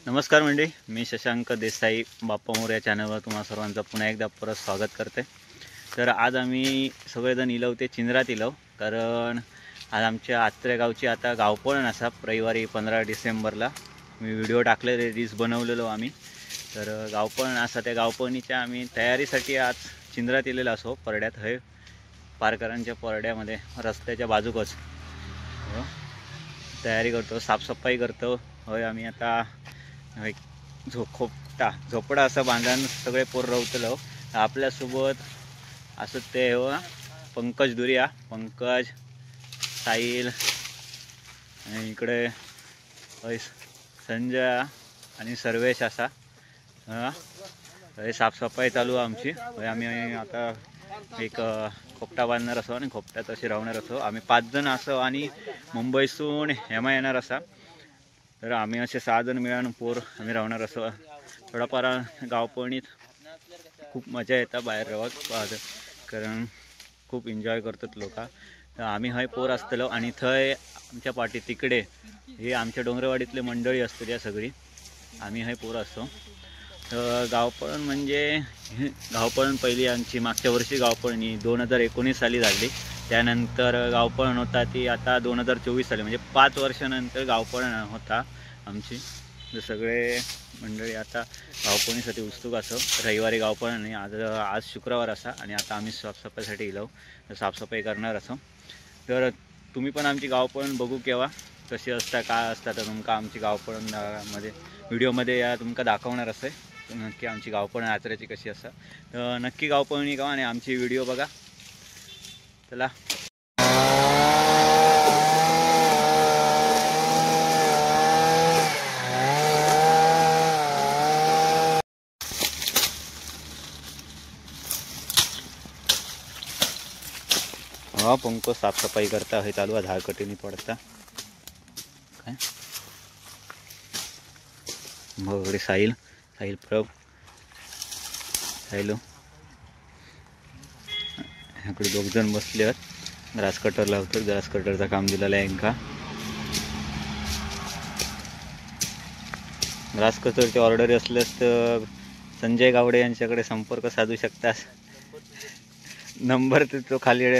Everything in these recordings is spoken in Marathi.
नमस्कार मंडळी, मी शशांक देसाई बाप्पा मोर या चॅनलवर तुम्हा सर्वांचं पुन्हा एकदा परत स्वागत करते। तर आज आम्ही सगळेजण इलव ते चिंद्रात इलव, कारण आज आमच्या आत्रे गावची आता गावपळण असा रविवारी 15 डिसेंबरला मी व्हिडिओ टाकलेले, रील्स बनवलेलो आम्ही। तर गावपळण असा, त्या गावपळणीच्या आम्ही तयारीसाठी आज चिंद्रात इलेलो असो। परड्यात है पारकरांच्या परड्यामध्ये रस्त्याच्या बाजूकच तयारी करतो, साफसफाई करतो। होय आम्ही आता झोपडा असं बांधून सगळे पोर रवतलो। आपल्यासोबत असं ते पंकज दुरिया, पंकज, साहिल आणि इकडे संजय आणि सर्वेश असा साफसफाई चालू आमची। आम्ही आता एक खोपटा बांधणार असो आणि खोपट्यात अशी राहणार असो। आम्ही 5 जण असो आणि मुंबईसून हेमा येणार असा। तर आम्ही असे 6 जण मिळून पोर आम्ही राहणार असो। थोडाफार गावपळणीत खूप मजा येतात बाहेर राहत, कारण खूप एन्जॉय करतात लोक। तर आम्ही हय पोर असतलो आणि थंय आमच्या पाठी तिकडे हे आमच्या डोंगरवाडीतले मंडळी असते त्या सगळी आम्ही हय पोर असतो। तर गावपळण म्हणजे गावपळण पहिली आमची मागच्या वर्षी गावपळणी 2019 साली झाली। त्यानंतर गावपळण होता ती आता 2024 साली, म्हणजे 5 वर्षानंतर गावपळण होता आमची। तर सगळे मंडळी आता गावपळणीसाठी उत्सुक असो। रविवारी गावपळण नाही, आज शुक्रवार असा आणि आता आम्ही साफसफाईसाठी इलो, साफसफाई करणार असो। तर तुम्ही पण आमची गावपळण बघू केव्हा कशी असता काय असता, तर तुमका आमची गावपळण मध्ये व्हिडिओमध्ये या तुमका दाखवणार असे। नक्की आमची गावपळण आचऱ्याची कशी असा, तर नक्की गावपळणी का आणि आमची व्हिडिओ बघा। चला पंको साफसफाई करता हे चालू आहे, झाडकटीने पडता काय मग साहिल प्रभ साहिलो इकडे 2 जण बसले आहेत, ग्रास कटर लावतात। ग्रास कटरचं काम दिलेलं आहे यांका। ग्रास कटरची ऑर्डर असल्यास तर संजय गावडे यांच्याकडे संपर्क साधू शकतास। नंबर तो खाली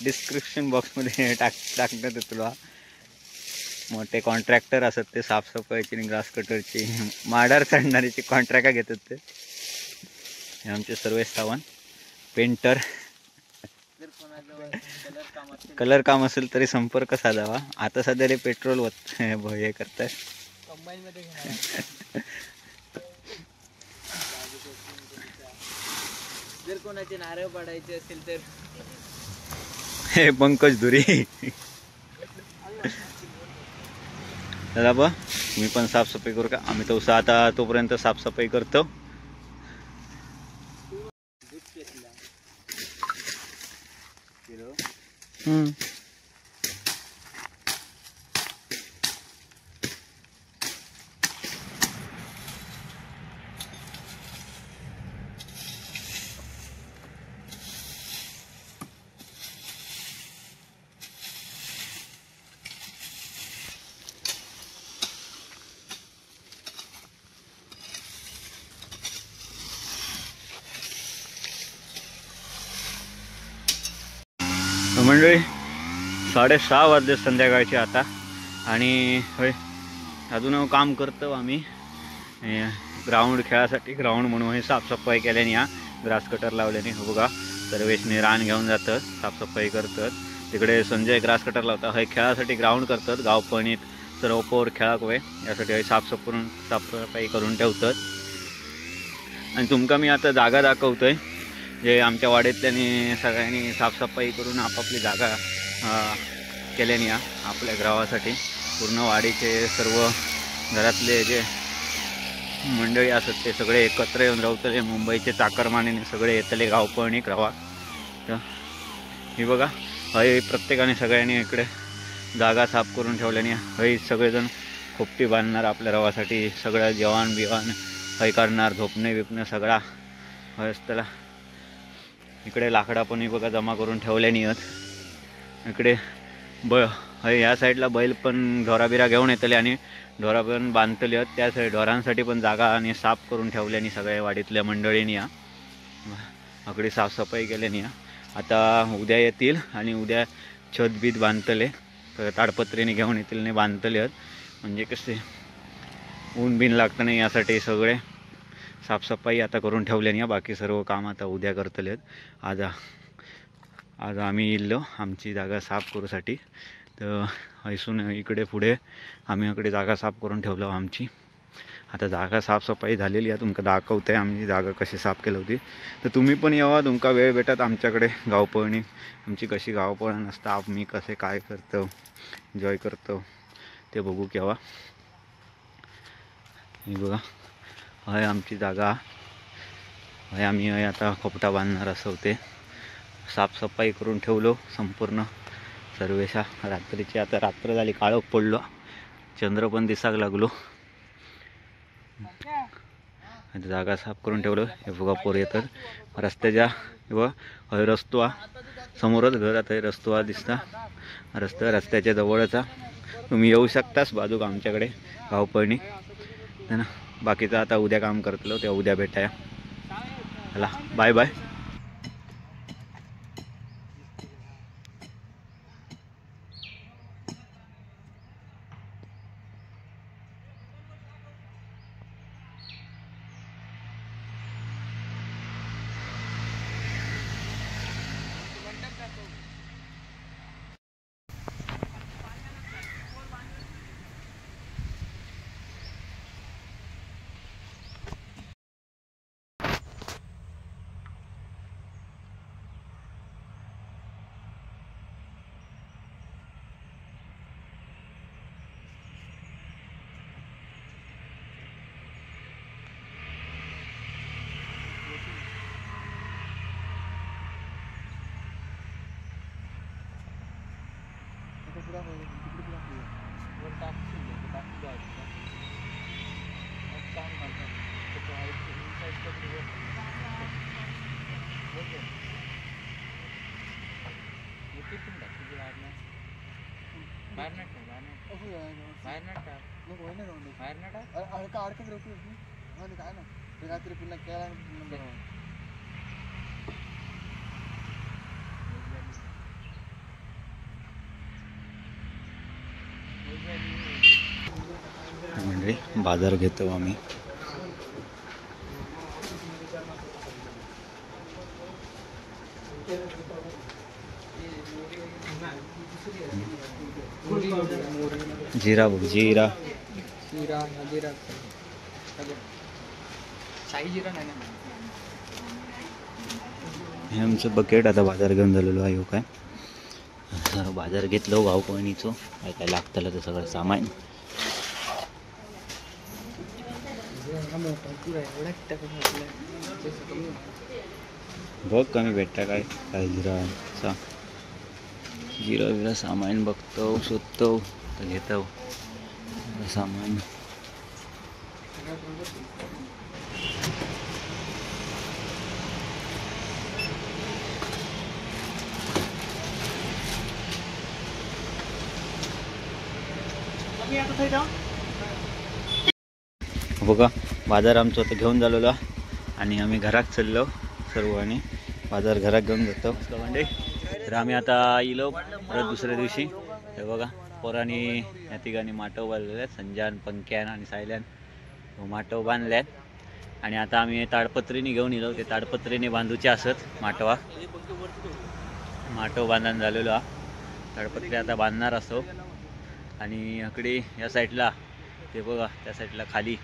डिस्क्रिप्शन बॉक्समध्ये टाकण्यात तुला। मोठे कॉन्ट्रॅक्टर असतात ते साफसफाईची आणि ग्रास कटरची माडार चढणारीची कॉन्ट्रॅक्ट घेतात ते आमचे सर्वेश सावंत पेंटर। कलर काम असेल तरी संपर्क साधावा। आता सध्या पेट्रोल हे करताय जर कोणाचे नारळ पाडायचे असेल तर हे पंकज धुरी। चला बा मी पण साफसफाई करू का, आम्ही तो आता तोपर्यंत साफसफाई करतो। मंडळी 6:30 वाजले संध्याकाळचे आता, आणि होय अजून काम करतो आम्ही ग्राउंड खेळासाठी। ग्राउंड म्हणून हे साफसफाई केल्याने या ग्रास कटर लावल्याने हो बघा, सर्वेशने रान घेऊन जातं, साफसफाई करतात। तिकडे संजय ग्रास कटर लावता, हे खेळासाठी ग्राउंड करतात। गावपणीत सर्व पोर खेळाक वय यासाठी साफसफाई करून ठेवतात। आणि तुमका मी आता जागा दाखवतोय, जे आमच्या वाड्यातल्यानी सगळ्यांनी साफसफाई करून आपापली जागा केल्याने या आपल्या गावासाठी। पूर्ण वाडीचे सर्व घरातले जे मंडळी असतात ते सगळे एकत्र येऊन राहतले। मुंबईचे चाकरमानीने सगळे येतले गावपळणी रवा। तर ही बघा, हय प्रत्येकाने सगळ्यांनी इकडे जागा साफ करून ठेवल्याने हय सगळेजण खोपटी बांधणार आपल्या रवासाठी। सगळं जेवण बिवण हय करणार, झोपणे बिपणे सगळा हय असतला। इकडे लाकडा पण बघा जमा करून ठेवल्याने आहेत। इकडे हय ह्या साईडला बैल पण ढोराबिरा घेऊन येतले आणि ढोरा पण बांधतले आहेत. त्या साईड ढोरांसाठी पण जागा आणि साफ करून ठेवली आणि सगळ्या वाडीतल्या मंडळींनी या अगदी साफसफाई केल्यानी या. आता उद्या येतील आणि उद्या छत बीत बांधतले ताडपत्रीने घेऊन येतील आणि बांधतले आहेत. म्हणजे कसे ऊन बिन लागतं नाही यासाठी सगळे साफसफाई आता करून ठेवल्याने या. बाकी सर्व काम आता उद्या करतले आहेत. आज आम्ही येलो आमची जागा साफ करूसाठी. तर हैसून इकडे पुढे आम्ही इकडे जागा साफ करून ठेवलो आमची. आता जागा साफसफाई झालेली आहे. तुमका दाखवते आम्ही जागा कशी साफ केली होती. तर तुम्ही पण यावा तुमका वेळ भेटत आमच्याकडे. गावपळणी आमची कशी गावपळण असतं आम्ही कसे काय करतो एन्जॉय करतो ते बघू केव्हा. हे बघा हय आमची जागा हय. आम्ही आता खोपटा बांधणार असं होते. साफसफाई करून ठेवलो संपूर्ण सर्वेशा. रात्रीची आता रात्र झाली काळोख पडलो चंद्र पण दिसाक लागलो. जागा साफ करून ठेवलं. हे बघा पोर येतात रस्त्याच्या व हय रस्तो समोरच घर आता रस्तो दिसता रस्त्याच्या जवळचा. तुम्ही येऊ शकतास बाजूक आमच्याकडे गावपळणी है ना. बाकीचं आता उद्या काम करतलो ते उद्या भेटाया. चला बाय बाय. म्हणजे बाजार घेतो आम्ही. जिरा बघ जिरा हे आमचं बकेट. आता बाजार घेऊन झालेलो आहे काय बाजार घेतलो गावपळणीचं काय काय लागतं ते सगळं सामान. बघ कमी भेटता काय काय जिरा बिरा सामान बघतो शोधतो तर घेतो सामान. बघा बाजार आमचं आता घेऊन झालेलो आणि आम्ही घरात चाललो सर्व आणि बाजार घरात घेऊन जातो म्हणजे. तर आम्ही आता इलो परत दुसऱ्या दिवशी. हे बघा पोरांनी या ठिकाणी माटव बांधलेले आहेत. संजान पंक्यान आणि सायल्यान माटव बांधल्यात आणि आता आम्ही ताडपत्रीने घेऊन येलो. ते ताडपत्रीने बांधूचे असत माटवा. माटव बांधून झालेलो हा. ताडपत्री आता बांधणार असतो. आणि इकडे या साईडला ते बघा त्या साईडला खाली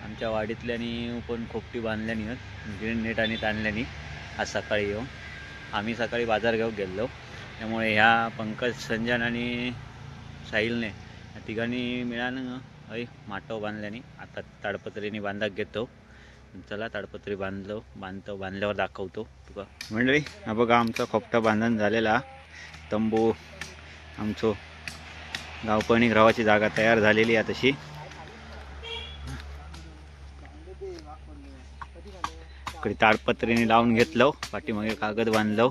आमच्या वाडीतल्यानी पण खोपटी बांधल्यानी ग्रीन नेट आणि ताणल्यानी आज सकाळी येऊन आम्ही सकाळी बाजार घेऊन गेलो. त्यामुळे ह्या पंकज संजन आणि साहिलने या तिघांनी मिळालं हय माटव बांधल्यानी आता ताडपत्रीने बांधाक घेतो. चला ताडपत्री बांधल्यावर दाखवतो तुका मंडळी. हा बघा आमचा खोपटा बांधून झालेला. तंबू आमचं गावपळणी ग्रहाची जागा तयार झालेली आहे तशी. इकडे ताडपत्रीने लावून घेतलं. पाठीमागे कागद बांधलं.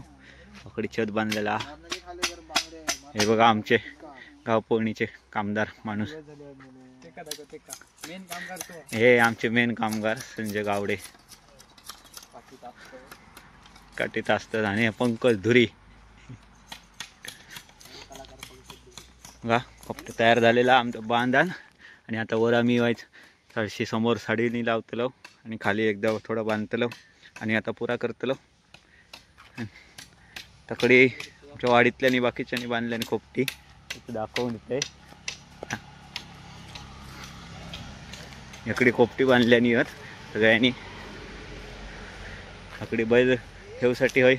इकडे छत बांधलेला. हे बघा आमचे गावपळणीचे कामदार माणूस. मेन काम करतो हे आमचे मेन कामगार संजय गावडे काठीत असतात आणि पंकज धुरी. बघा खोपटा तयार झालेला आमचं बांधण. आणि आता वर आम्ही व्हायचं तळशी समोर साडीनी लावतलो आणि खाली एकदा थोडं बांधतलो आणि आता पुरा करतलो. तकडे आमच्या वाडीतल्यानी बाकीच्यांनी बांधल्याने खोपटी इथे दाखवून येते. इकडे खोपटी बांधल्यानी आहेत सगळ्यांनी. इकडे बैल ठेवसाठी होय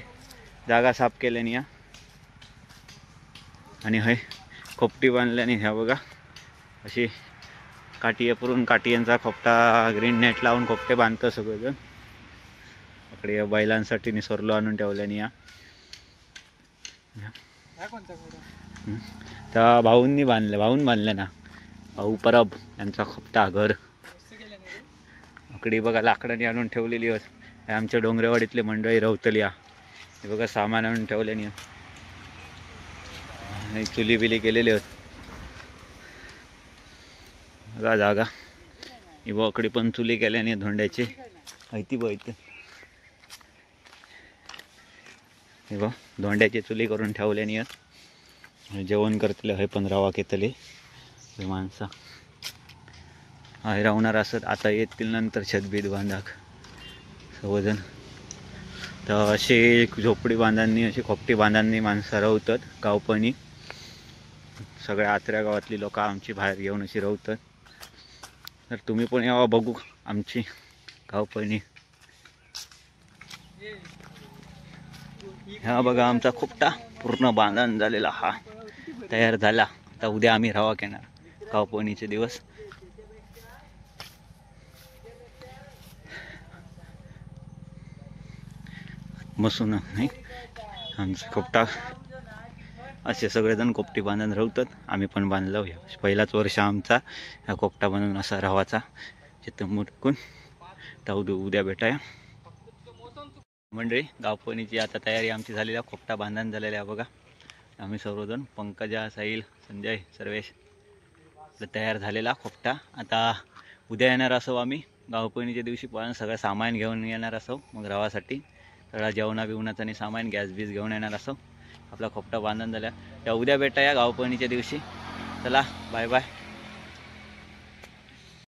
जागा साफ केल्यानी आणि होय खोपटी बांधल्याने. ह्या बघा अशी काठी पुरून काठीयांचा खोपटा ग्रीन नेट लावून खोपटे बांधतं सगळेजण. इकडे बैलांसाठी निसरलो आणून ठेवल्याने त्या भाऊंनी बांधलं. भाऊन बांधलं ना भाऊ परब यांचा खोपटा घर. इकडे बघा लाकडाने आणून ठेवलेली होत. आमच्या डोंगरेवाडीतले मंडळी रवतली. हे बघा सामान आणून ठेवल्याने आणि चुली बिली केलेली होत. बघा जागा ही बकडे पण चुली केल्याने धोंड्याची माहिती बघ. हे बघ धोंड्याची चुली करून ठेवल्याने आहेत. जेवण करतले हय 15 वाक येतले माणसं आहे राहणार असत. आता येतील नंतर छतबीत बांधाक सर्वजण. तर अशी झोपडी बांधांनी अशी खोपटी बांधांनी माणसं राहतात गावपणी. सगळ्या आतऱ्या गावातली लोक आमची बाहेर येऊन अशी राहतात. तर तुम्ही पण यावं बघू आमची गावपणी. हा बघा आमचा खोपटा पूर्ण बांधण झालेला हा तयार झाला. आता उद्या आम्ही रवा घेणार गावपणीचे दिवस. मसून नाही आमचा खोपटा असे सगळेजण खोपटी बांधून राहतात. आम्ही पण बांधलो. पहिलाच वर्ष आमचा हा खोपटा बांधून असा राहायचा. चित्त मुटकून तर उद्या भेटाया मंडळी. गावपणीची आता तयारी आमची झालेली आहे. खोपटा बांधण झालेला आहे बघा. आम्ही सर्वजण पंकजा साहिल संजय सर्वेश तयार झालेला खोपटा. आता उद्या येणार असो आम्ही गावपणीच्या दिवशी पण सगळं सामान घेऊन येणार असो. मग रवासाठी सगळा जेवणा बिवणाचं आणि सामान गॅस बीस घेऊन येणार असो. आपला खोपटा बांधून झाला. त्या उद्या भेटा या गावपणीच्या दिवशी. चला बाय बाय.